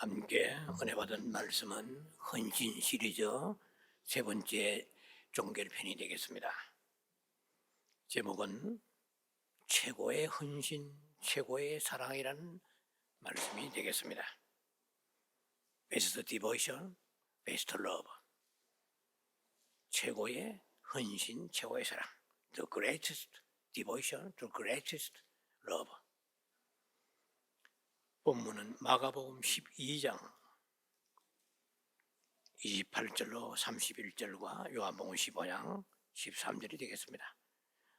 함께 은혜 받은 말씀은 헌신 시리즈 세 번째 종결편이 되겠습니다. 제목은 최고의 헌신, 최고의 사랑이라는 말씀이 되겠습니다. Best devotion, best love. 최고의 헌신, 최고의 사랑. The greatest devotion, the greatest love. 본문은 마가복음 12장 28절로 31절과 요한복음 15장 13절이 되겠습니다.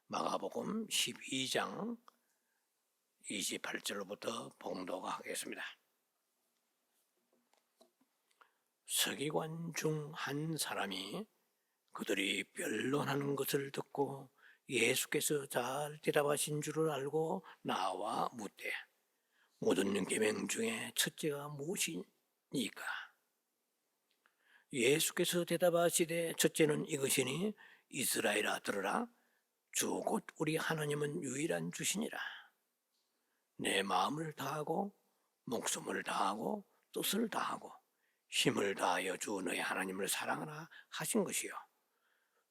마가복음 12장 28절로부터 봉독하겠습니다. 서기관 중 한 사람이 그들이 변론하는 것을 듣고 예수께서 잘 대답하신 줄을 알고 나와 묻되 모든 계명 중에 첫째가 무엇이니까? 예수께서 대답하시되 첫째는 이것이니 이스라엘아 들으라. 주 곧 우리 하나님은 유일한 주시니라. 내 마음을 다하고 목숨을 다하고 뜻을 다하고 힘을 다하여 주 너의 하나님을 사랑하라 하신 것이요.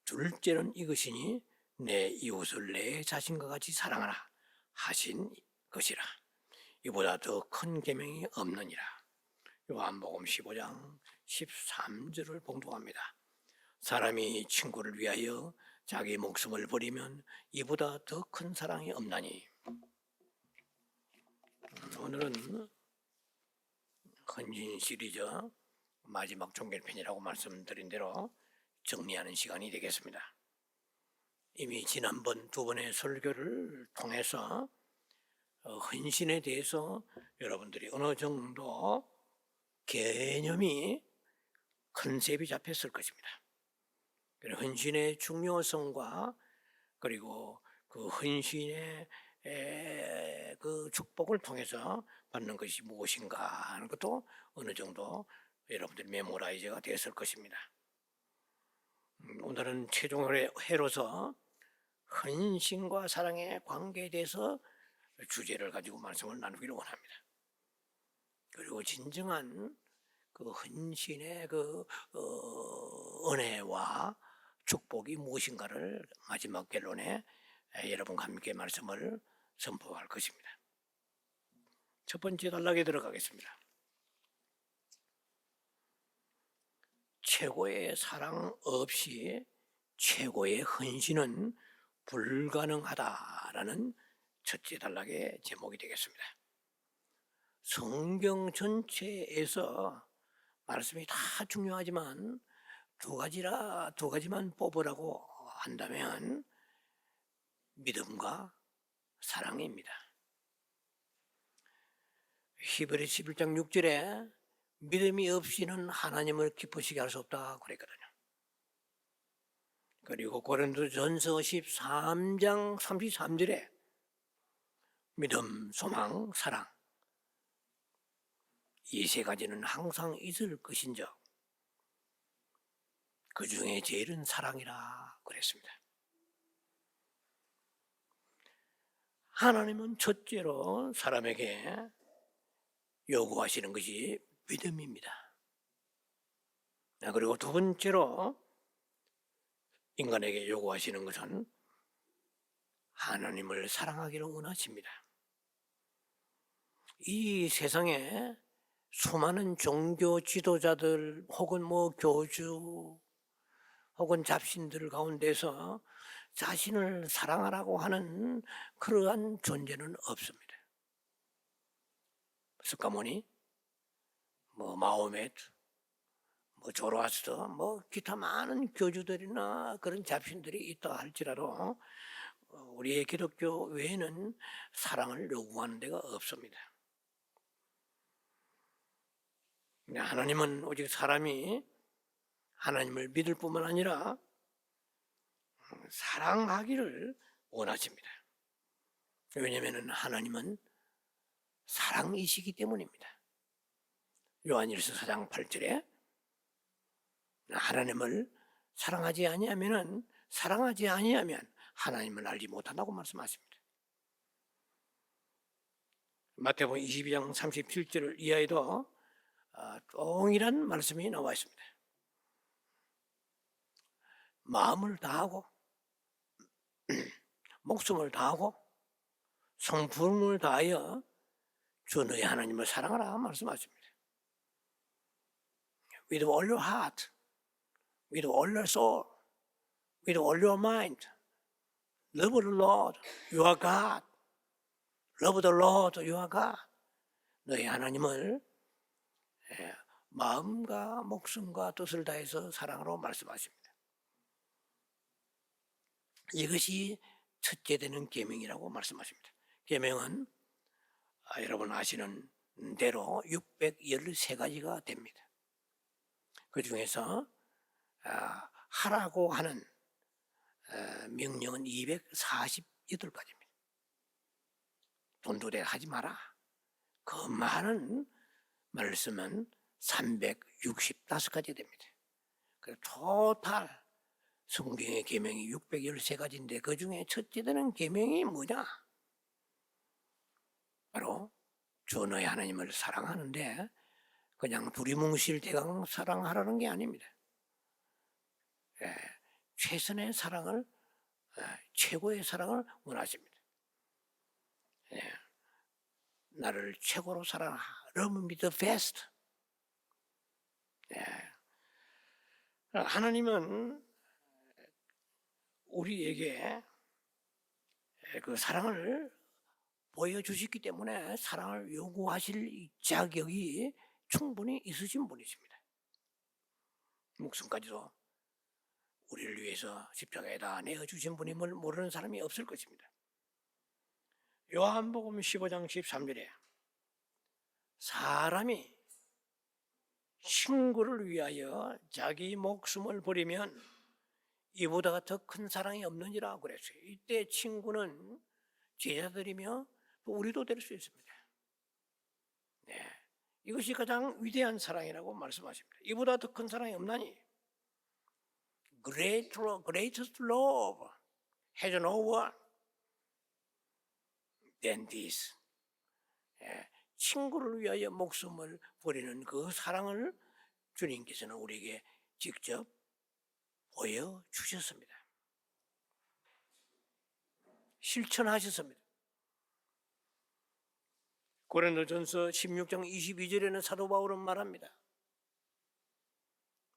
둘째는 이것이니 내 이웃을 내 자신과 같이 사랑하라 하신 것이라. 이보다 더 큰 계명이 없느니라. 요한복음 15장 13절을 봉독합니다. 사람이 친구를 위하여 자기 목숨을 버리면 이보다 더 큰 사랑이 없나니. 오늘은 헌신 시리즈 마지막 종결편이라고 말씀드린 대로 정리하는 시간이 되겠습니다. 이미 지난번 두 번의 설교를 통해서 헌신에 대해서 여러분들이 어느 정도 개념이 컨셉이 잡혔을 것입니다. 헌신의 중요성과 그리고 그 헌신의 그 축복을 통해서 받는 것이 무엇인가 하는 것도 어느 정도 여러분들이 메모라이즈가 되었을 것입니다. 오늘은 최종회로서 헌신과 사랑의 관계에 대해서 주제를 가지고 말씀을 나누기를 원합니다. 그리고 진정한 그 헌신의 그 은혜와 축복이 무엇인가를 마지막 결론에 여러분과 함께 말씀을 선포할 것입니다. 첫 번째 단락에 들어가겠습니다. 최고의 사랑 없이 최고의 헌신은 불가능하다라는 첫째 단락의 제목이 되겠습니다. 성경 전체에서 말씀이 다 중요하지만 두 가지만 뽑으라고 한다면 믿음과 사랑입니다. 히브리서 11장 6절에 믿음이 없이는 하나님을 기쁘시게 할 수 없다 그랬거든요. 그리고 고린도전서 13장 33절에 믿음, 소망, 사랑 이 세 가지는 항상 있을 것인즉 그 중에 제일은 사랑이라 그랬습니다. 하나님은 첫째로 사람에게 요구하시는 것이 믿음입니다. 그리고 두 번째로 인간에게 요구하시는 것은 하나님을 사랑하기를 원하십니다. 이 세상에 수많은 종교 지도자들 혹은 교주 혹은 잡신들 가운데서 자신을 사랑하라고 하는 그러한 존재는 없습니다. 스카모니, 마호메트, 조로아스터, 기타 많은 교주들이나 그런 잡신들이 있다 할지라도 우리의 기독교 외에는 사랑을 요구하는 데가 없습니다. 하나님은 오직 사람이 하나님을 믿을 뿐만 아니라 사랑하기를 원하십니다. 왜냐하면 하나님은 사랑이시기 때문입니다. 요한일서 4장 8절에 하나님을 사랑하지 아니하면 하나님을 알지 못한다고 말씀하십니다. 마태복음 22장 37절 이하에도 동일한 말씀이 나와 있습니다. 마음을 다하고 목숨을 다하고 성품을 다하여 주 너희 하나님을 사랑하라 말씀하십니다. With all your heart, with all your soul, with all your mind, love the Lord, your God. Love the Lord, your God. 너희 하나님을 마음과 목숨과 뜻을 다해서 사랑하라고 말씀하십니다. 이것이 첫째 되는 계명이라고 말씀하십니다. 계명은 여러분 아시는 대로 613가지가 됩니다. 그 중에서 하라고 하는 명령은 248가지입니다. 돈도 내가 하지 마라. 그 많은 말씀은 365가지 됩니다. 그래서 토탈 성경의 계명이 613가지인데 그 중에 첫째 되는 계명이 뭐냐? 바로 주 너희 하나님을 사랑하는데 그냥 두리뭉실 대강 사랑하라는 게 아닙니다. 최선의 사랑을, 최고의 사랑을 원하십니다. 나를 최고로 사랑하라. Love me the best. 하나님은 우리에게 그 사랑을 보여주셨기 때문에 사랑을 요구하실 자격이 충분히 있으신 분이십니다. 목숨까지도 우리를 위해서 십자가에다 내어주신 분임을 모르는 사람이 없을 것입니다. 요한복음 15장 13절에 사람이 친구를 위하여 자기 목숨을 버리면 이보다 더 큰 사랑이 없느니라 그랬어요. 이때 친구는 제자들이며 또 우리도 될 수 있습니다. 이것이 가장 위대한 사랑이라고 말씀하십니다. 이보다 더 큰 사랑이 없나니 greatest love has no one than this. 친구를 위하여 목숨을 버리는 그 사랑을 주님께서는 우리에게 직접 보여주셨습니다. 실천하셨습니다. 고린도전서 16장 22절에는 사도 바울은 말합니다.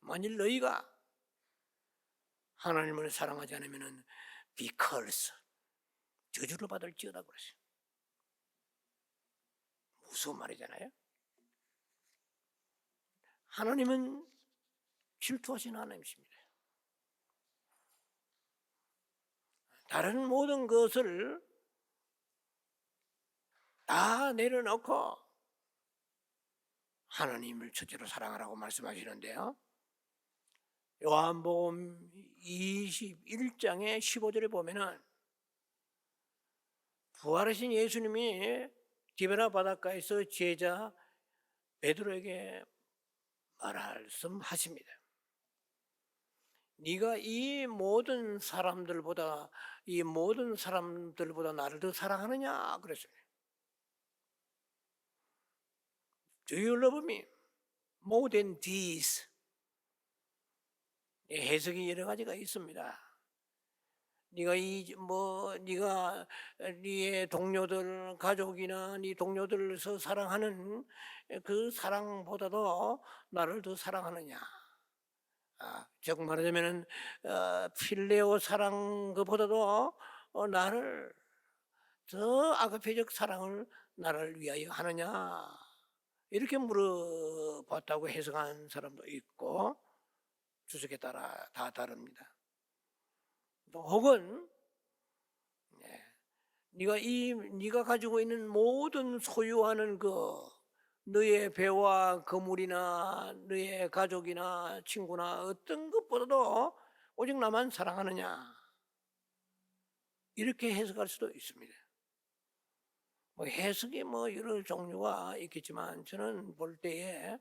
만일 너희가 하나님을 사랑하지 않으면 be cursed, 저주를 받을지어다 그랬어요. 무서운 말이잖아요. 하나님은 질투하시는 하나님이십니다. 다른 모든 것을 다 내려놓고 하나님을 첫째로 사랑하라고 말씀하시는데요. 요한복음 21장의 15절에 보면은 부활하신 예수님이 디베라 바닷가에서 제자 베드로에게 말씀하십니다. 네가 이 모든 사람들보다 나를 더 사랑하느냐 그랬어요. Do you love me more than these? 해석이 여러 가지가 있습니다. 네가 네의 동료들, 가족이나 네 동료들에서 사랑하는 그 사랑보다도 나를 더 사랑하느냐? 즉 말하자면은 필레오 사랑 그보다도 나를 더 아가페적 사랑을 나를 위하여 하느냐? 이렇게 물어봤다고 해석한 사람도 있고 주석에 따라 다 다릅니다. 또 혹은 네가 가지고 있는 모든 소유하는 너의 배와 거물이나 너의 가족이나 친구나 어떤 것보다도 오직 나만 사랑하느냐 이렇게 해석할 수도 있습니다. 해석이 여러 종류가 있겠지만 저는 볼 때에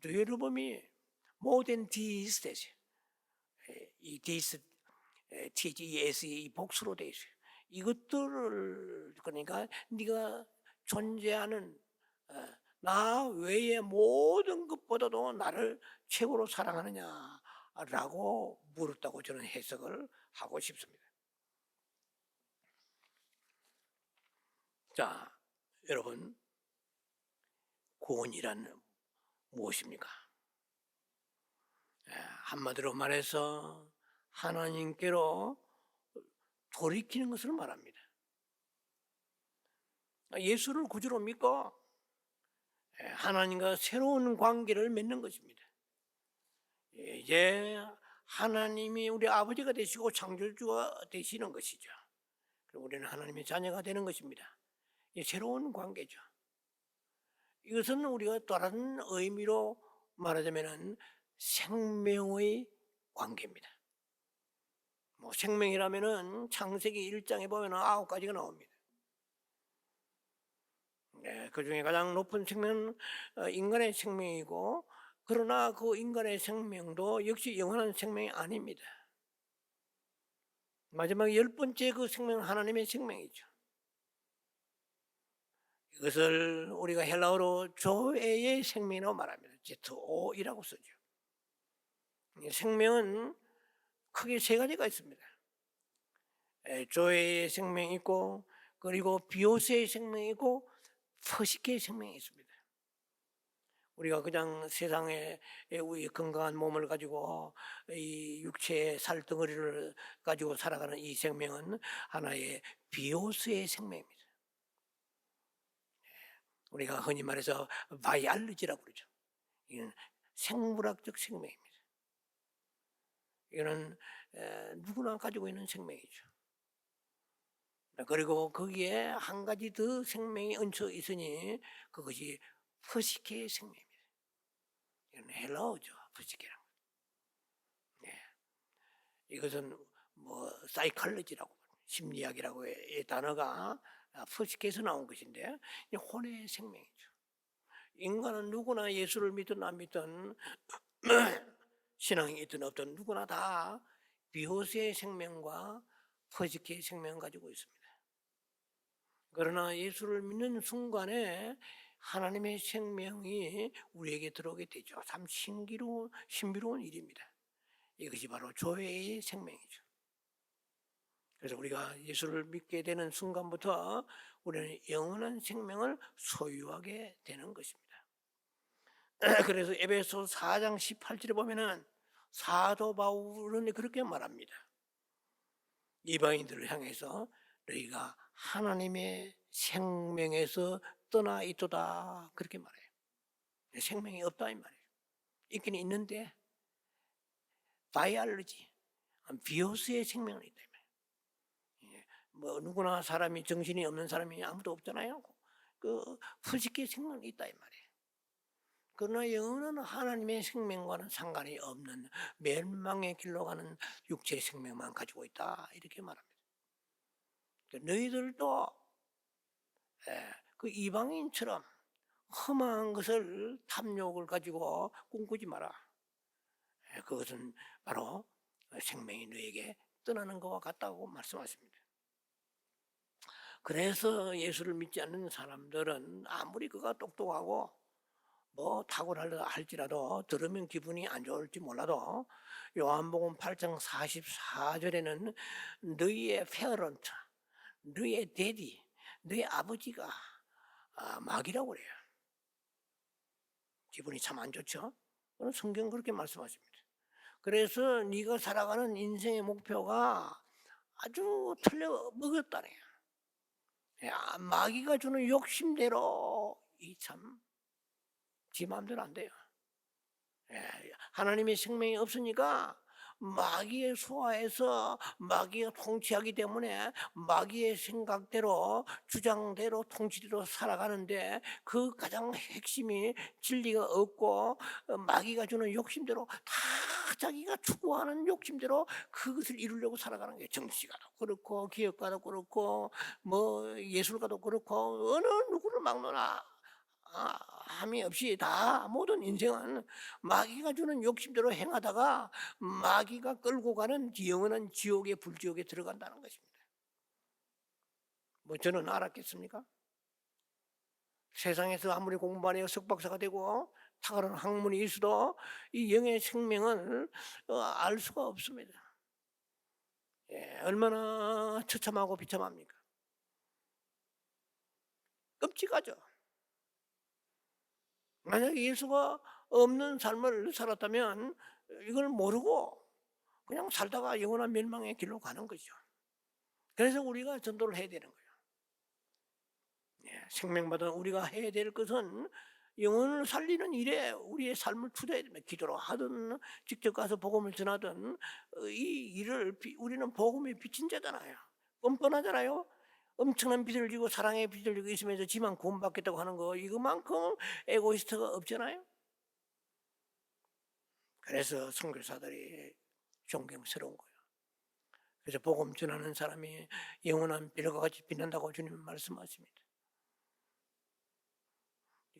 Do you love me more than this 되죠. 이 this TGS 복수로 되어 있어요. 이것들을 그러니까 네가 존재하는 나 외에 모든 것보다도 나를 최고로 사랑하느냐라고 물었다고 저는 해석을 하고 싶습니다. 자, 여러분, 구원이란 무엇입니까? 한마디로 말해서 하나님께로 돌이키는 것을 말합니다. 예수를 구주로 믿고 하나님과 새로운 관계를 맺는 것입니다. 이제 하나님이 우리 아버지가 되시고 창조주가 되시는 것이죠. 그리고 우리는 하나님의 자녀가 되는 것입니다. 이 새로운 관계죠. 이것은 우리가 다른 의미로 말하자면 생명의 관계입니다. 뭐 생명이라면은 창세기 1장에 보면 9가지가 나옵니다. 그 중에 가장 높은 생명은 인간의 생명이고, 그러나 그 인간의 생명도 역시 영원한 생명이 아닙니다. 마지막 10번째 그 생명은 하나님의 생명이죠. 이것을 우리가 헬라어로 조에의 생명이라고 말합니다. ZO이라고 쓰죠. 생명은 크게 3가지가 있습니다. 조에의 생명이 있고, 그리고 비오스의 생명이 있고, 퍼시케의 생명이 있습니다. 우리가 그냥 세상에 우리 건강한 몸을 가지고 이 육체의 살덩어리를 가지고 살아가는 이 생명은 하나의 비오스의 생명입니다. 우리가 흔히 말해서 바이알러지라고 그러죠. 이건 생물학적 생명입니다. 이거는 누구나 가지고 있는 생명이죠. 그리고 거기에 한 가지 더 생명이 얹혀 있으니 그것이 퍼시케의 생명입니다. 이건 헬라어죠, 퍼시케라는. 이것은 뭐 사이컬러지라고, 심리학이라고 이 단어가 퍼시케에서 나온 것인데 혼의 생명이죠. 인간은 누구나 예수를 믿든 안 믿든 신앙이 있든 없든 누구나 다 비호세의 생명과 퍼시케의 생명을 가지고 있습니다. 그러나 예수를 믿는 순간에 하나님의 생명이 우리에게 들어오게 되죠. 참 신비로운 일입니다. 이것이 바로 조회의 생명이죠. 그래서 우리가 예수를 믿게 되는 순간부터 우리는 영원한 생명을 소유하게 되는 것입니다. 그래서 에베소 4장 18절에 보면은 사도 바울은 그렇게 말합니다. 이방인들을 향해서 너희가 하나님의 생명에서 떠나 있도다, 그렇게 말해요. 생명이 없다 이 말이에요. 있긴 있는데 바이알러지, 비오스의 생명은 있다 이 말이에요. 뭐 누구나 사람이, 정신이 없는 사람이 아무도 없잖아요. 그 풀식의 생명은 있다 이 말이에요. 그러나 영혼은 하나님의 생명과는 상관이 없는 멸망의 길로 가는 육체의 생명만 가지고 있다, 이렇게 말합니다. 너희들도 그 이방인처럼 험한 것을, 탐욕을 가지고 꿈꾸지 마라. 그것은 바로 생명이 너에게 떠나는 것과 같다고 말씀하십니다. 그래서 예수를 믿지 않는 사람들은 아무리 그가 똑똑하고 뭐 탁월하다 할지라도 들으면 기분이 안 좋을지 몰라도 요한복음 8장 44절에는 너희의 페어런트, 너희의 데디, 너희 아버지가 마귀라고 그래요. 기분이 참 안 좋죠. 성경 그렇게 말씀하십니다. 그래서 네가 살아가는 인생의 목표가 아주 틀려 먹었다네요. 마귀가 주는 욕심대로 지 마음대로 안 돼요. 하나님의 생명이 없으니까 마귀의 소화에서 마귀가 통치하기 때문에 마귀의 생각대로, 주장대로, 통치대로 살아가는데 그 가장 핵심이 진리가 없고 마귀가 주는 욕심대로 다 자기가 추구하는 욕심대로 그것을 이루려고 살아가는 게, 정치가도 그렇고 기업가도 그렇고 뭐 예술가도 그렇고 어느 누구를 막노나 함이 없이 다 모든 인생은 마귀가 주는 욕심대로 행하다가 마귀가 끌고 가는 영원한 지옥의 불지옥에 들어간다는 것입니다. 뭐 저는 알았겠습니까? 세상에서 아무리 공부 안 해요 석박사가 되고 탁월한 학문이 있어도 이 영의 생명을 알 수가 없습니다. 얼마나 처참하고 비참합니까? 끔찍하죠. 만약에 예수가 없는 삶을 살았다면 이걸 모르고 그냥 살다가 영원한 멸망의 길로 가는 거죠. 그래서 우리가 전도를 해야 되는 거예요. 생명받은 우리가 해야 될 것은 영혼을 살리는 일에 우리의 삶을 투자해야 됩니다. 기도로 하든 직접 가서 복음을 전하든 이 일을 우리는 복음의 빚진 자잖아요. 뻔뻔하잖아요. 엄청난 빚을 지고 사랑의 빚을 지고 있으면서 지만 구원받겠다고 하는 거 이거만큼 에고이스트가 없잖아요. 그래서 선교사들이 존경스러운 거예요. 그래서 복음 전하는 사람이 영원한 별과 같이 빛난다고 주님은 말씀하십니다.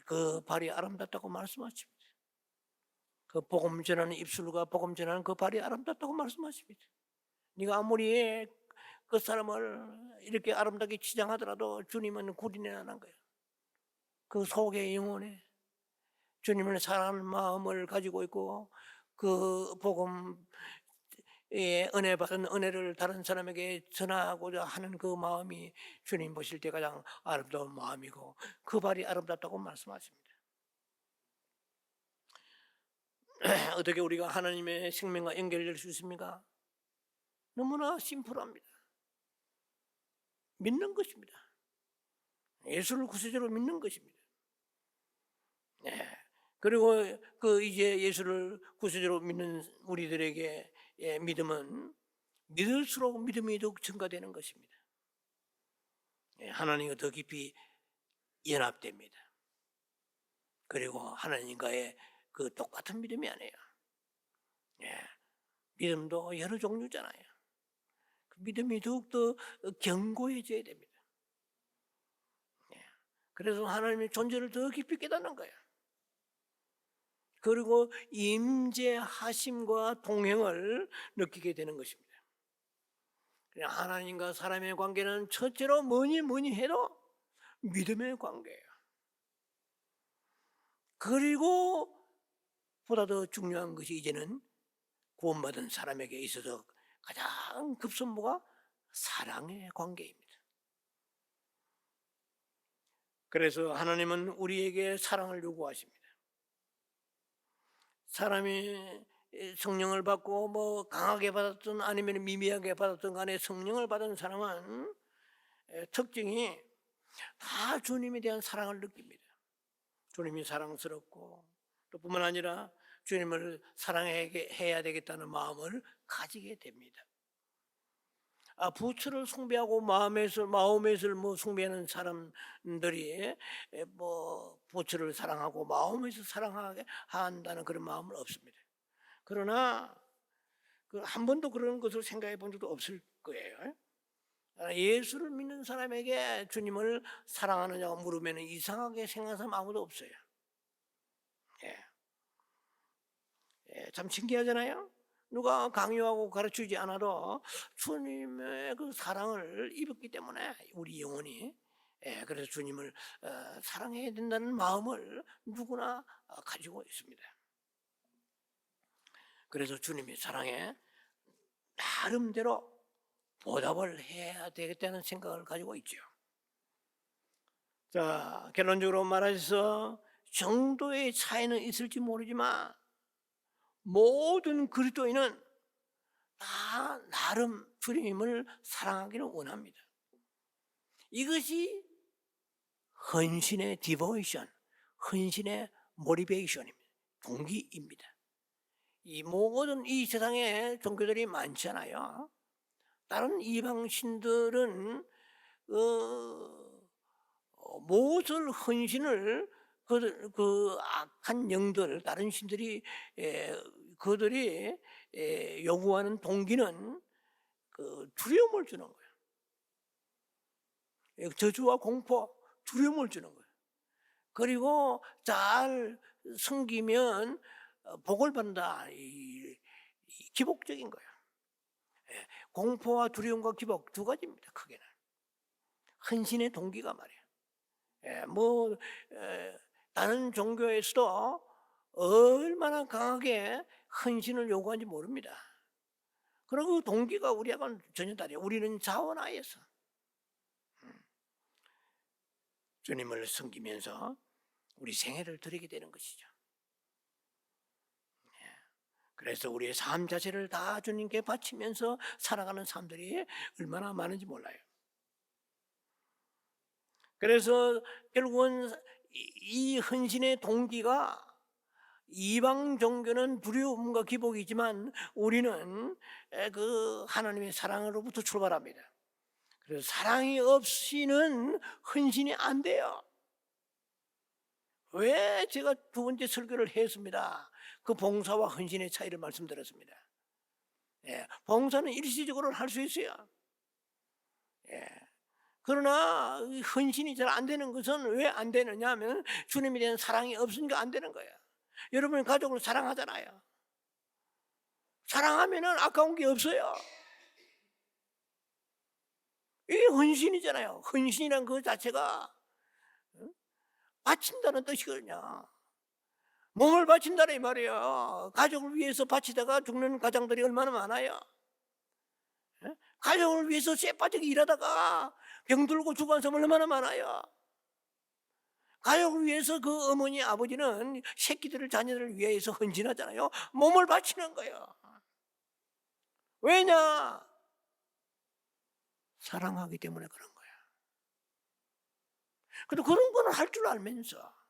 그 발이 아름답다고 말씀하십니다. 그 복음 전하는 입술과 복음 전하는 그 발이 아름답다고 말씀하십니다. 네가 아무리 그 사람을 이렇게 아름답게 치장하더라도 주님은 구린내 나는 거예요. 그 속의 영혼에 주님을 사랑하는 마음을 가지고 있고 그 복음의 은혜 받은 은혜를 다른 사람에게 전하고자 하는 그 마음이 주님 보실 때 가장 아름다운 마음이고 그 발이 아름답다고 말씀하십니다. 어떻게 우리가 하나님의 생명과 연결될 수 있습니까? 너무나 심플합니다. 믿는 것입니다. 예수를 구세주로 믿는 것입니다. 그리고 그 이제 예수를 구세주로 믿는 우리들에게 믿음은 믿을수록 믿음이 더욱 증가되는 것입니다. 하나님과 더 깊이 연합됩니다. 그리고 하나님과의 그 똑같은 믿음이 아니에요. 믿음도 여러 종류잖아요. 그 믿음이 더욱더 견고해져야 됩니다. 그래서 하나님의 존재를 더 깊이 깨닫는 거예요. 그리고 임재하심과 동행을 느끼게 되는 것입니다. 하나님과 사람의 관계는 첫째로 뭐니 해도 믿음의 관계예요. 그리고 보다 더 중요한 것이 이제는 구원받은 사람에게 있어서 가장 급선무가 사랑의 관계입니다. 그래서 하나님은 우리에게 사랑을 요구하십니다. 사람이 성령을 받고 뭐 강하게 받았든 아니면 미미하게 받았든 간에 성령을 받은 사람은 특징이 다 주님에 대한 사랑을 느낍니다. 주님이 사랑스럽고 또 뿐만 아니라 주님을 사랑해야 되겠다는 마음을 가지게 됩니다. 부처를 숭배하고 마음에서 뭐 숭배하는 사람들이 뭐 부처를 사랑하고 마음에서 사랑하게 한다는 그런 마음은 없습니다. 그러나 한 번도 그런 것을 생각해 본 적도 없을 거예요. 예수를 믿는 사람에게 주님을 사랑하느냐고 물으면 이상하게 생각하는 사람 아무도 없어요. 참 신기하잖아요. 누가 강요하고 가르치지 않아도 주님의 그 사랑을 입었기 때문에 우리 영혼이 그래서 주님을 사랑해야 된다는 마음을 누구나 가지고 있습니다. 그래서 주님의 사랑에 나름대로 보답을 해야 되겠다는 생각을 가지고 있죠. 자, 결론적으로 말해서 정도의 차이는 있을지 모르지만 모든 그리스도인은 다 나름 주님을 사랑하기를 원합니다. 이것이 헌신의 디보이션, 헌신의 모티베이션입니다. 동기입니다. 이 모든 이 세상에 종교들이 많잖아요. 다른 이방신들은 무엇을 헌신을 그 악한 영들 다른 신들이 그들이 요구하는 동기는 그 두려움을 주는 거예요. 저주와 공포, 두려움을 주는 거예요. 그리고 잘 섬기면 복을 받는다. 기복적인 거예요. 공포와 두려움과 기복 두 가지입니다. 크게는 헌신의 동기가 말이에요. 뭐 다른 종교에서도 얼마나 강하게 헌신을 요구하는지 모릅니다. 그리고 그 동기가 우리하고는 전혀 다르요. 우리는 자원하에서 주님을 섬기면서 우리 생애를 드리게 되는 것이죠. 그래서 우리의 삶 자체를 다 주님께 바치면서 살아가는 사람들이 얼마나 많은지 몰라요. 그래서 결국은 이 헌신의 동기가 이방 종교는 두려움과 기복이지만 우리는 그 하나님의 사랑으로부터 출발합니다. 그래서 사랑이 없이는 헌신이 안 돼요. 왜 제가 두 번째 설교를 했습니다. 그 봉사와 헌신의 차이를 말씀드렸습니다. 봉사는 일시적으로 할 수 있어요. 그러나 헌신이 잘 안 되는 것은 왜 안 되느냐 하면 주님에 대한 사랑이 없으니까 안 되는 거예요. 여러분 가족을 사랑하잖아요. 사랑하면은 아까운 게 없어요. 이게 헌신이잖아요. 헌신이란 그 자체가 바친다는 뜻이거든요. 몸을 바친다는 말이에요. 가족을 위해서 바치다가 죽는 가장들이 얼마나 많아요. 가족을 위해서 쇠빠지게 일하다가 병들고 죽은 사람 얼마나 많아요. 가족을 위해서 그 어머니 아버지는 새끼들을 자녀들을 위해서 헌신하잖아요. 몸을 바치는 거예요. 왜냐? 사랑하기 때문에 그런 거예요. 근데 그런 거는 할 줄 알면서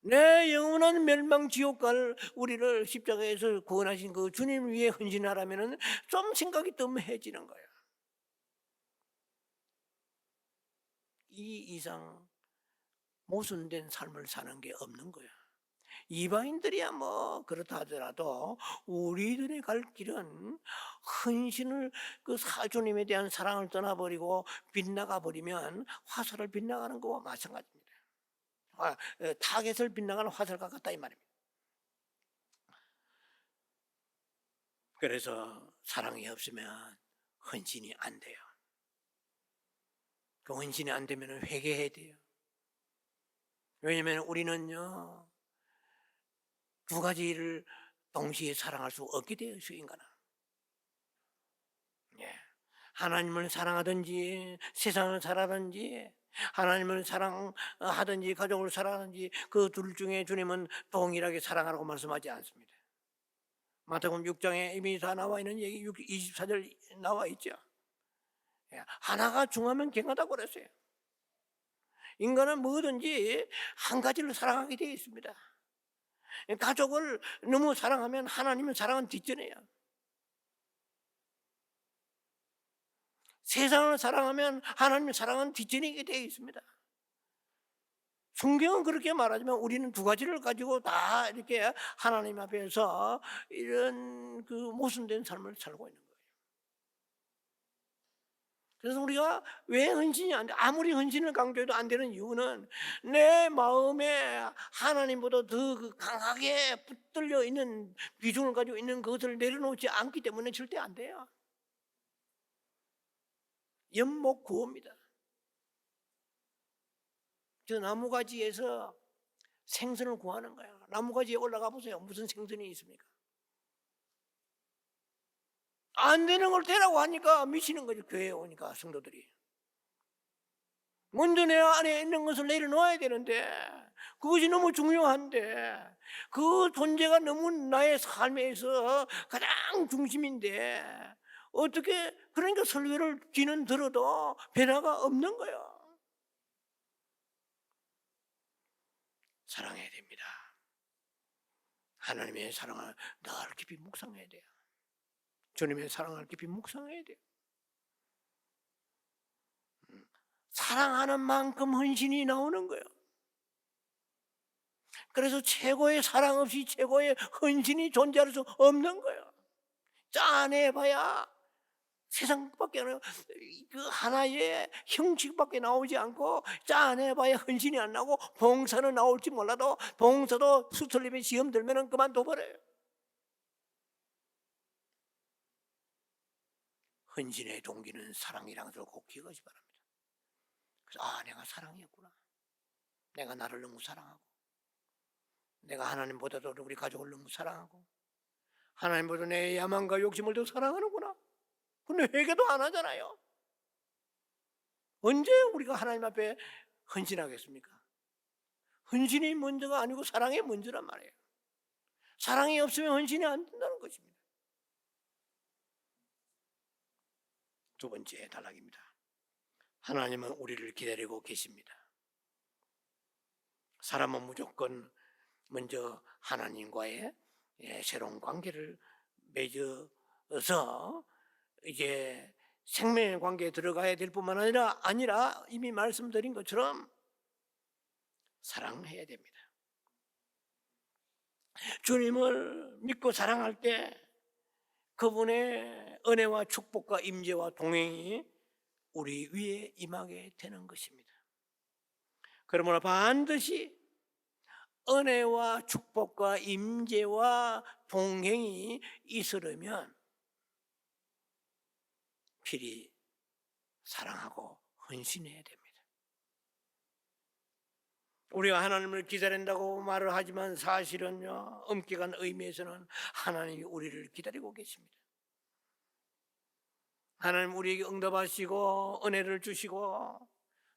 내 영원한 멸망 지옥 갈 우리를 십자가에서 구원하신 그 주님 위에 헌신하라면은 좀 생각이 뜸해지는 거예요. 이 이상 모순된 삶을 사는 게 없는 거야. 이방인들이야 뭐 그렇다 하더라도 우리들의 갈 길은 헌신을 그 사주님에 대한 사랑을 떠나버리고 빗나가 버리면 화살을 빗나가는 거와 마찬가지입니다. 타겟을 빗나가는 화살과 같다 이 말입니다. 그래서 사랑이 없으면 헌신이 안 돼요. 그 헌신이 안 되면 회개해야 돼요. 왜냐하면 우리는요 두 가지를 동시에 사랑할 수 없게 되어 있어요. 인간은. 하나님을 사랑하든지 세상을 사랑하든지 하나님을 사랑하든지 가족을 사랑하든지 그 둘 중에 주님은 동일하게 사랑하라고 말씀하지 않습니다. 마태복음 6장에 이미 다 나와 있는 얘기 24절 나와 있죠. 하나가 중하면 갱하다고 그랬어요. 인간은 뭐든지 한 가지를 사랑하게 되어 있습니다. 가족을 너무 사랑하면 하나님을 사랑은 뒷전이에요. 세상을 사랑하면 하나님의 사랑은 뒷전이게 되어 있습니다. 성경은 그렇게 말하지만 우리는 두 가지를 가지고 다 이렇게 하나님 앞에서 이런 그 모순된 삶을 살고 있는 거예요. 그래서 우리가 왜 헌신이 안 돼? 아무리 헌신을 강조해도 안 되는 이유는 내 마음에 하나님보다 더 강하게 붙들려 있는 비중을 가지고 있는 것을 내려놓지 않기 때문에 절대 안 돼요. 연목구호입니다. 저 나무가지에서 생선을 구하는 거야. 나무가지에 올라가 보세요. 무슨 생선이 있습니까? 안 되는 걸 되라고 하니까 미치는 거죠. 교회에 오니까 성도들이. 먼저 내 안에 있는 것을 내려놓아야 되는데 그것이 너무 중요한데 그 존재가 너무 나의 삶에서 가장 중심인데 어떻게 그러니까 설교를 뒤는 들어도 변화가 없는 거예요. 사랑해야 됩니다. 하나님의 사랑을 늘 깊이 묵상해야 돼요. 주님의 사랑을 깊이 묵상해야 돼요. 사랑하는 만큼 헌신이 나오는 거예요. 그래서 최고의 사랑 없이 최고의 헌신이 존재할 수 없는 거예요. 짜내봐야 세상밖에 안 나요. 그 하나의 형식밖에 나오지 않고 짜내봐야 헌신이 안 나오고 봉사는 나올지 몰라도 봉사도 수틀림에 시험 들면 그만둬버려요. 헌신의 동기는 사랑이라는 것을 꼭 기억하시 바랍니다. 그래서 내가 사랑이었구나. 내가 나를 너무 사랑하고, 내가 하나님보다도 우리 가족을 너무 사랑하고, 하나님보다 내 야망과 욕심을 더 사랑하는구나. 근데 회개도 안 하잖아요. 언제 우리가 하나님 앞에 헌신하겠습니까? 헌신이 먼저가 아니고 사랑이 먼저란 말이에요. 사랑이 없으면 헌신이 안 된다는 것입니다. 두 번째 단락입니다. 하나님은 우리를 기다리고 계십니다. 사람은 무조건 먼저 하나님과의 새로운 관계를 맺어서 이제 생명의 관계에 들어가야 될 뿐만 아니라 이미 말씀드린 것처럼 사랑해야 됩니다. 주님을 믿고 사랑할 때 그분의 은혜와 축복과 임재와 동행이 우리 위에 임하게 되는 것입니다. 그러므로 반드시 은혜와 축복과 임재와 동행이 있으려면 필히 사랑하고 헌신해야 됩니다. 우리가 하나님을 기다린다고 말을 하지만 사실은요, 엄격한 의미에서는 하나님이 우리를 기다리고 계십니다. 하나님 우리에게 응답하시고 은혜를 주시고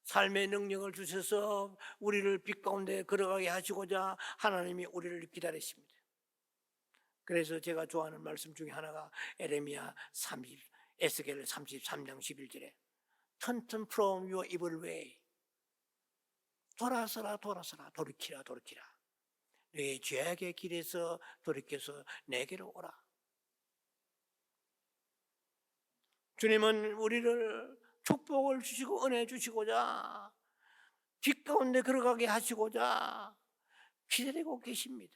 삶의 능력을 주셔서 우리를 빛 가운데 걸어가게 하시고자 하나님이 우리를 기다리십니다. 그래서 제가 좋아하는 말씀 중에 하나가 에스겔 33장 11절에 Turn from your evil way, 돌아서라 돌이키라 너의 죄악의 길에서 돌이켜서 내게로 오라. 주님은 우리를 축복을 주시고 은혜 주시고자 빛 가운데 걸어가게 하시고자 기다리고 계십니다.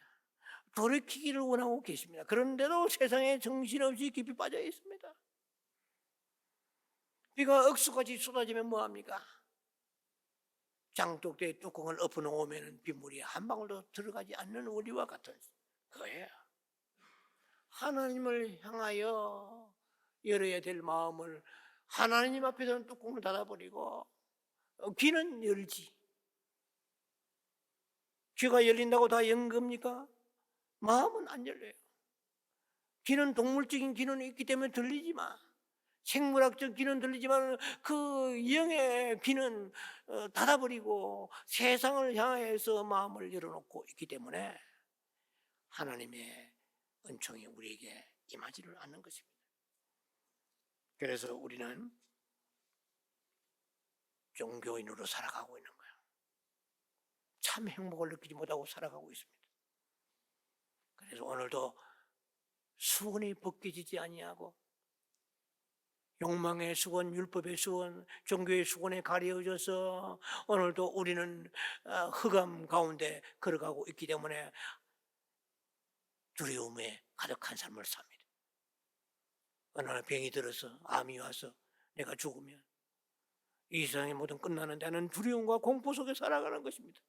돌이키기를 원하고 계십니다. 그런데도 세상에 정신없이 깊이 빠져 있습니다. 비가 억수같이 쏟아지면 뭐합니까? 장독대에 뚜껑을 엎어놓으면 빗물이 한 방울도 들어가지 않는 우리와 같은 거예요. 하나님을 향하여 열어야 될 마음을 하나님 앞에서는 뚜껑을 닫아버리고 귀는 열지. 귀가 열린다고 다 연 겁니까? 마음은 안 열려요. 귀는 동물적인 귀는 있기 때문에 들리지만, 생물학적 귀는 들리지만 그 영의 귀는 닫아버리고 세상을 향해서 마음을 열어놓고 있기 때문에 하나님의 은총이 우리에게 임하지를 않는 것입니다. 그래서 우리는 종교인으로 살아가고 있는 거예요. 참 행복을 느끼지 못하고 살아가고 있습니다. 그래서 오늘도 수건이 벗겨지지 아니하고 욕망의 수건, 율법의 수건, 종교의 수건에 가려져서 오늘도 우리는 흑암 가운데 걸어가고 있기 때문에 두려움에 가득한 삶을 삽니다. 어느 날 병이 들어서 암이 와서 내가 죽으면 이 세상의 모든 끝나는데 하는 두려움과 공포 속에 살아가는 것입니다.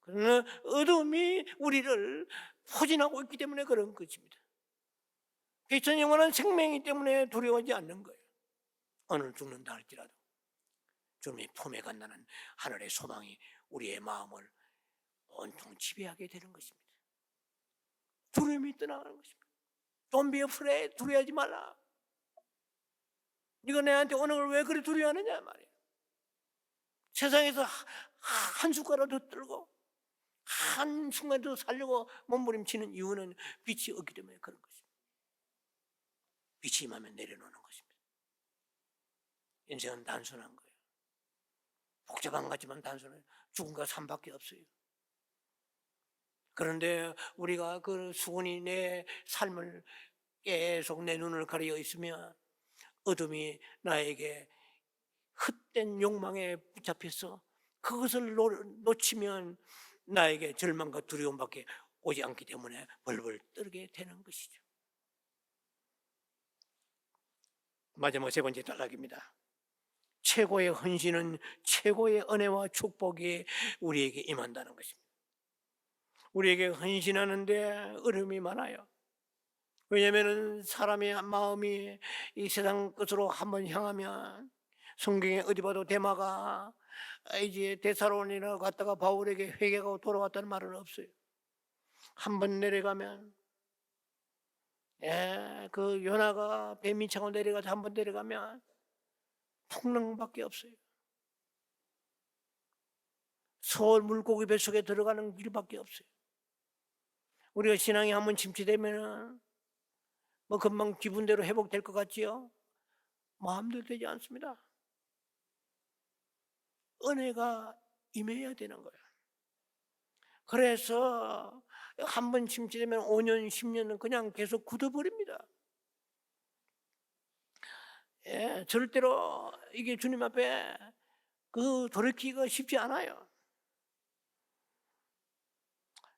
그러나 어둠이 우리를 포진하고 있기 때문에 그런 것입니다. 빛은 영원한 생명이기 때문에 두려워하지 않는 거예요. 오늘 죽는다 할지라도 주님의 품에 간다는 하늘의 소망이 우리의 마음을 온통 지배하게 되는 것입니다. 두려움이 떠나가는 것입니다. Don't be afraid. 두려워하지 말라. 네가 내한테 오는 걸 왜 그리 두려워하느냐 말이에요. 세상에서 한 숟가락 더 들고 한 순간 더 살려고 몸부림치는 이유는 빛이 없기 때문에 그런 것입니다. 빛이 임하면 내려놓는 것입니다. 인생은 단순한 거예요. 복잡한 것 같지만 단순해요. 죽음과 삶밖에 없어요. 그런데 우리가 그 수건이 내 삶을 계속 내 눈을 가려 있으면 어둠이 나에게 헛된 욕망에 붙잡혀서 그것을 놓치면 나에게 절망과 두려움밖에 오지 않기 때문에 벌벌 떨게 되는 것이죠. 마지막 세 번째 단락입니다. 최고의 헌신은 최고의 은혜와 축복이 우리에게 임한다는 것입니다. 우리에게 헌신하는데 어려움이 많아요. 왜냐하면 사람의 마음이 이 세상 끝으로 한번 향하면 성경에 어디 봐도 데마가 이제 데살로니가 갔다가 바울에게 회개하고 돌아왔다는 말은 없어요. 한 번 내려가면, 그 요나가 뱀이 차고 내려가서 한 번 내려가면 풍랑밖에 없어요. 서울 물고기 뱃속에 들어가는 길밖에 없어요. 우리가 신앙이 한번 침체되면 뭐 금방 기분대로 회복될 것 같지요? 마음대로 되지 않습니다. 은혜가 임해야 되는 거예요. 그래서 한번 침체되면 5년, 10년은 그냥 계속 굳어버립니다. 절대로 이게 주님 앞에 돌이키기가 쉽지 않아요.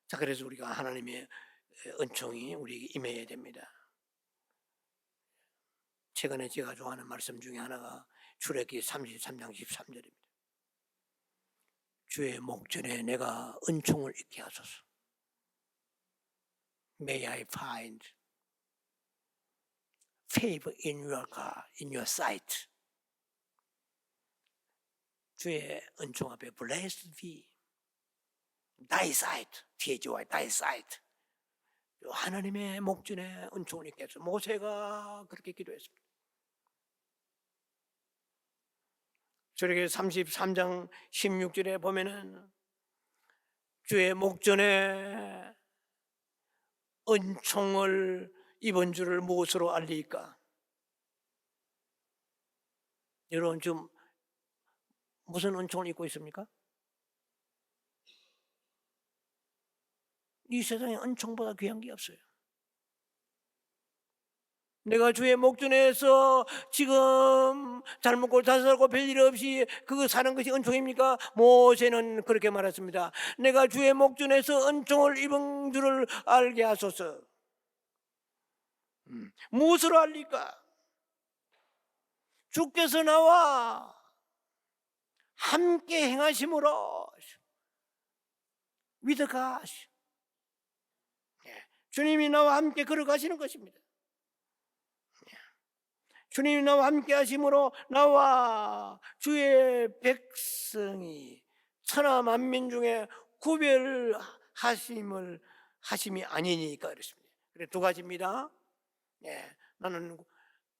자, 그래서 우리가 하나님의 은총이 우리에게 임해야 됩니다. 최근에 제가 좋아하는 말씀 중에 하나가 출애굽기 33장 13절입니다. 주의 목전에 내가 은총을 있게 하소서. May I find favor in your God, in your sight. 주의 은총 앞에 blessed be thy sight, THY, thy sight. 하나님의 목전에 은총을 있게 해서 모세가 그렇게 기도했습니다. 저렇게 33장 16절에 보면은 주의 목전에 은총을 입은 줄을 무엇으로 알리까? 여러분 지금 무슨 은총을 입고 있습니까? 이 세상에 은총보다 귀한 게 없어요. 내가 주의 목전에서 지금 잘 먹고 잘 살고 별일 없이 그거 사는 것이 은총입니까? 모세는 그렇게 말했습니다. 내가 주의 목전에서 은총을 입은 줄을 알게 하소서. 무엇으로 알리까? 주께서 나와 함께 행하심으로 with God. 주님이 나와 함께 걸어가시는 것입니다. 주님이 나와 함께 하심으로 나와 주의 백성이 천하 만민 중에 구별하심이 아니니까 그렇습니다. 그래 두 가지입니다. 나는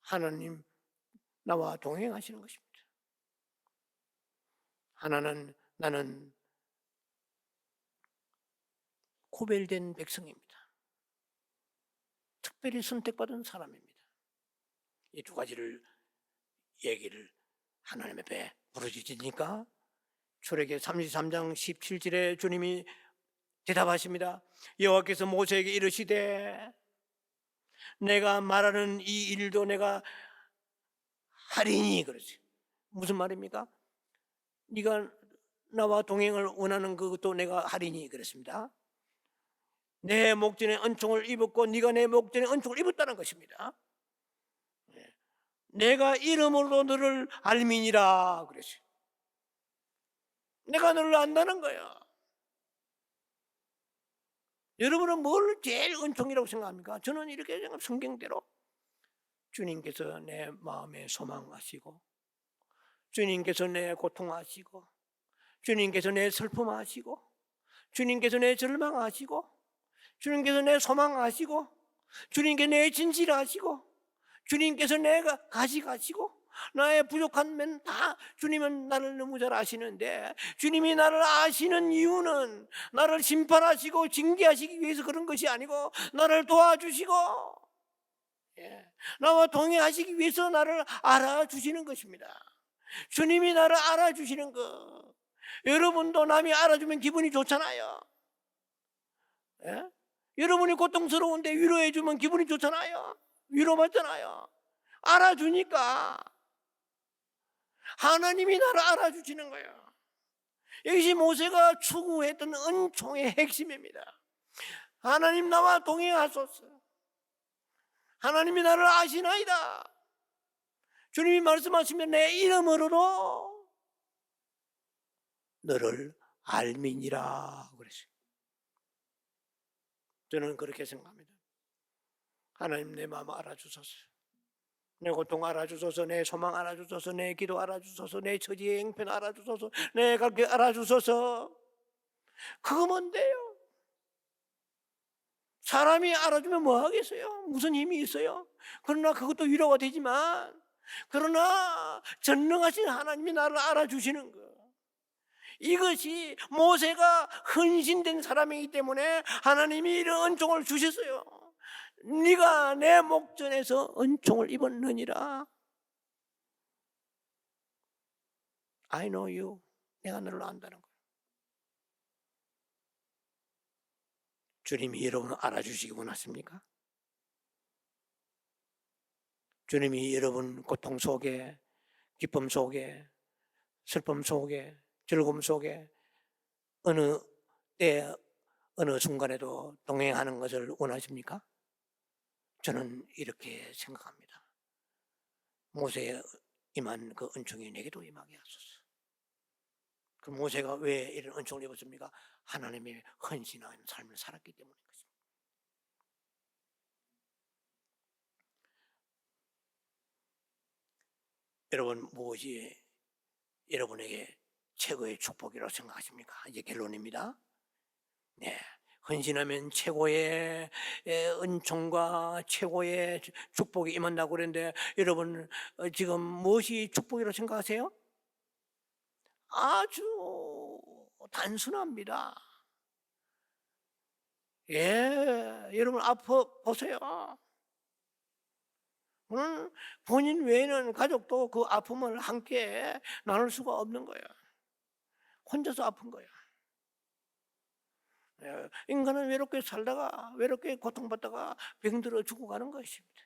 하나님 나와 동행하시는 것입니다. 하나는 나는 구별된 백성입니다. 특별히 선택받은 사람입니다. 이 두 가지를 얘기를 하나님 앞에 부르짖으니까 출애굽기 33장 17절에 주님이 대답하십니다. 여호와께서 모세에게 이르시되 내가 말하는 이 일도 내가 하리니. 그러지. 무슨 말입니까? 네가 나와 동행을 원하는 그것도 내가 하리니 그랬습니다. 내 목전에 은총을 입었고 네가 내 목전에 은총을 입었다는 것입니다. 내가 이름으로 너를 알미니라 그랬어요. 내가 너를 안다는 거야. 여러분은 뭘 제일 은총이라고 생각합니까? 저는 이렇게 생각합니다. 성경대로 주님께서 내 마음에 소망하시고, 주님께서 내 고통하시고, 주님께서 내 슬픔하시고, 주님께서 내 절망하시고, 주님께서 내 소망하시고, 주님께서 내 진실하시고, 주님께서 내가 가져가시고, 나의 부족한 면 다 주님은 나를 너무 잘 아시는데, 주님이 나를 아시는 이유는 나를 심판하시고 징계하시기 위해서 그런 것이 아니고 나를 도와주시고 나와 동행하시기 위해서 나를 알아주시는 것입니다. 주님이 나를 알아주시는 것. 여러분도 남이 알아주면 기분이 좋잖아요. 여러분이 고통스러운데 위로해주면 기분이 좋잖아요. 위로받잖아요. 알아주니까 하나님이 나를 알아주시는 거예요. 이것이 모세가 추구했던 은총의 핵심입니다. 하나님 나와 동행하소서. 하나님이 나를 아시나이다. 주님이 말씀하시면 내 이름으로도 너를 알미니라 그랬어요. 저는 그렇게 생각합니다. 하나님 내 마음 알아주소서. 내 고통 알아주소서, 내 소망 알아주소서, 내 기도 알아주소서, 내 처지의 형편 알아주소서, 내 갈 길 알아주소서. 그거면 돼요. 사람이 알아주면 뭐 하겠어요? 무슨 힘이 있어요? 그러나 그것도 위로가 되지만, 그러나 전능하신 하나님이 나를 알아주시는 거, 이것이 모세가 헌신된 사람이기 때문에 하나님이 이런 은총을 주셨어요. 네가 내 목전에서 은총을 입었느니라. I know you. 내가 너를 안다는 거예요. 주님이 여러분을 알아주시기 원하십니까? 주님이 여러분 고통 속에, 기쁨 속에, 슬픔 속에, 즐거움 속에 어느 때 어느 순간에도 동행하는 것을 원하십니까? 저는 이렇게 생각합니다. 모세에 임한 그 은총이 내게도 임하게 하소서. 그 모세가 왜 이런 은총을 입었습니까? 하나님의 헌신한 삶을 살았기 때문인 것입니다. 여러분, 무엇이 여러분에게 최고의 축복이라고 생각하십니까? 이제 결론입니다. 네, 헌신하면 최고의 은총과 최고의 축복이 임한다고 그랬는데, 여러분 지금 무엇이 축복이라고 생각하세요? 아주 단순합니다. 여러분 아파 보세요. 본인 외에는 가족도 그 아픔을 함께 나눌 수가 없는 거예요. 혼자서 아픈 거예요. 인간은 외롭게 살다가 외롭게 고통받다가 병들어 죽어가는 것입니다.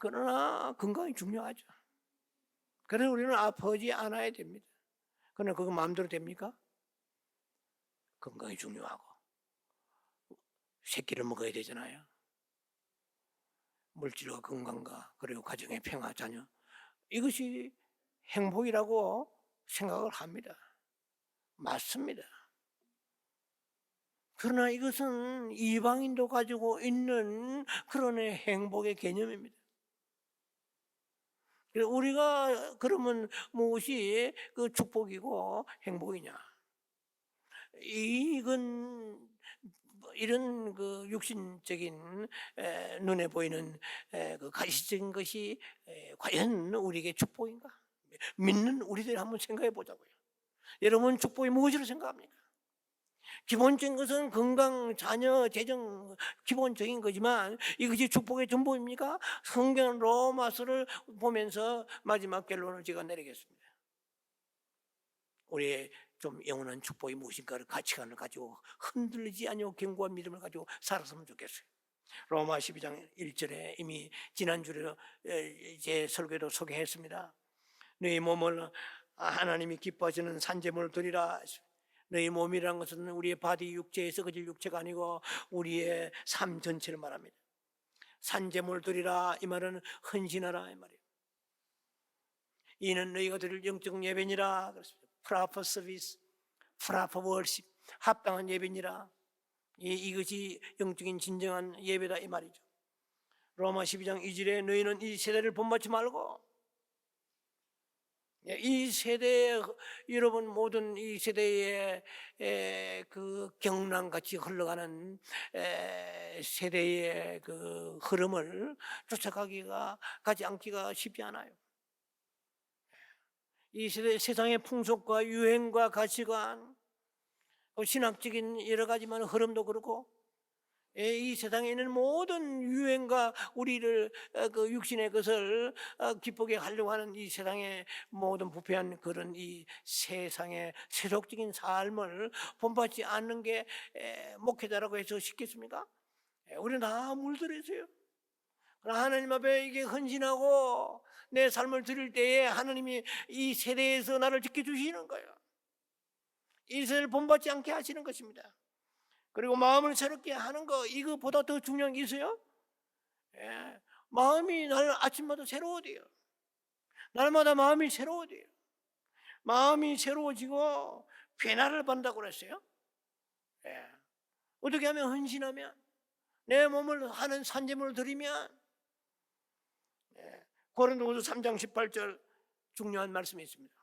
그러나 건강이 중요하죠. 그래서 우리는 아프지 않아야 됩니다. 그러나 그거 마음대로 됩니까? 건강이 중요하고 새끼를 먹어야 되잖아요. 물질과 건강과 그리고 가정의 평화, 자녀, 이것이 행복이라고 생각을 합니다. 맞습니다. 그러나 이것은 이방인도 가지고 있는 그런 행복의 개념입니다. 우리가 그러면 무엇이 그 축복이고 행복이냐? 이건 이런 그 육신적인 눈에 보이는 그 가시적인 것이 과연 우리에게 축복인가? 믿는 우리들 한번 생각해 보자고요. 여러분 축복이 무엇이라고 생각합니까? 기본적인 것은 건강, 자녀, 재정 기본적인 거지만 이것이 축복의 전부입니까? 성경 로마서를 보면서 마지막 결론을 제가 내리겠습니다. 우리의 좀 영원한 축복이 무엇인가를 가치관을 가지고 흔들리지 아니고 견고한 믿음을 가지고 살았으면 좋겠어요. 로마 12장 1절에 이미 지난주에 제 설교도 소개했습니다. 너희 몸을 하나님이 기뻐하시는 산제물을 드리라. 너희 몸이라는 것은 우리의 바디 육체에 썩어질 육체가 아니고 우리의 삶 전체를 말합니다. 산제물을 드리라, 이 말은 헌신하라 이 말이에요. 이는 너희가 드릴 영적 예배니라 그랬습니다. proper service, proper worship, 합당한 예배니라. 이것이 영적인 진정한 예배다 이 말이죠. 로마 12장 2절에 너희는 이 세대를 본받지 말고, 이 세대에 여러분 모든 이 세대의 그 경랑같이 흘러가는 세대의 그 흐름을 가지 않기가 쉽지 않아요. 이 세대 세상의 풍속과 유행과 가치관, 신학적인 여러 가지만 흐름도 그렇고, 이 세상에 있는 모든 유행과 우리를 그 육신의 것을 기쁘게 하려고 하는 이 세상의 모든 부패한 그런 이 세상의 세속적인 삶을 본받지 않는 게 목회자라고 해서 쉽겠습니까? 우리는 다 물들어 있어요. 그러나 하나님 앞에 이게 헌신하고 내 삶을 드릴 때에 하나님이 이 세대에서 나를 지켜주시는 거예요. 이 세대를 본받지 않게 하시는 것입니다. 그리고 마음을 새롭게 하는 거, 이거보다 더 중요한 게 있어요? 마음이 날 아침마다 새로워져요. 날마다 마음이 새로워져요. 마음이 새로워지고 변화를 받는다고 그랬어요. 어떻게 하면 헌신하면 내 몸을 하는 산재물을 드리면, 고린도후서 3장 18절 중요한 말씀이 있습니다.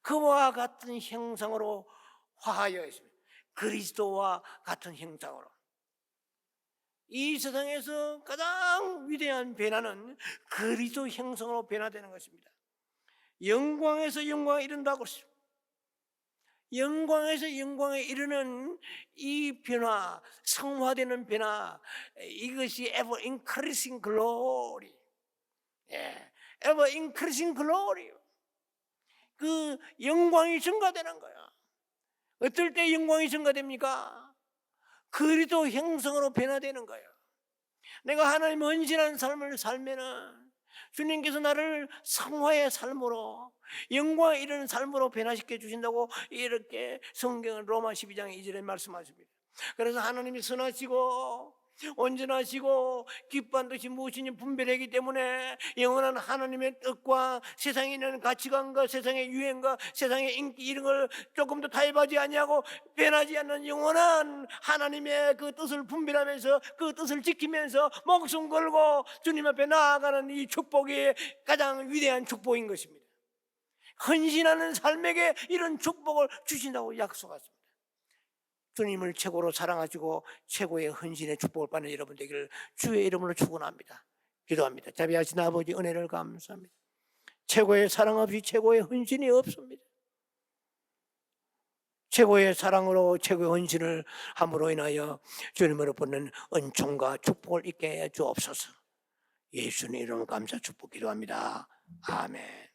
그와 같은 형상으로 화하여 있습니다. 그리스도와 같은 형상으로. 이 세상에서 가장 위대한 변화는 그리스도 형상으로 변화되는 것입니다. 영광에서 영광에 이른다고 그랬습니다. 영광에서 영광에 이르는 이 변화, 성화되는 변화, 이것이 ever increasing glory, ever increasing glory. 그 영광이 증가되는 거야. 어떨 때 영광이 증가됩니까? 그리스도 형성으로 변화되는 거예요. 내가 하나님 헌신한 삶을 살면은 주님께서 나를 성화의 삶으로, 영광에 이르는 삶으로 변화시켜 주신다고 이렇게 성경은 로마 12장 2절에 말씀하십니다. 그래서 하나님이 선하시고 온전하시고 기뻐한 뜻이 무엇인지 분별하기 때문에 영원한 하나님의 뜻과 세상에 있는 가치관과 세상의 유행과 세상의 인기 이런 걸 조금도 타협하지 아니하고 변하지 않는 영원한 하나님의 그 뜻을 분별하면서 그 뜻을 지키면서 목숨 걸고 주님 앞에 나아가는 이 축복이 가장 위대한 축복인 것입니다. 헌신하는 삶에게 이런 축복을 주신다고 약속하십니다. 주님을 최고로 사랑하시고 최고의 헌신의 축복을 받는 여러분 되기를 주의 이름으로 축원합니다. 기도합니다. 자비하신 아버지, 은혜를 감사합니다. 최고의 사랑 없이 최고의 헌신이 없습니다. 최고의 사랑으로 최고의 헌신을 함으로 인하여 주님으로 받는 은총과 축복을 있게 해 주옵소서. 예수님 이름으로 감사 축복 기도합니다. 아멘.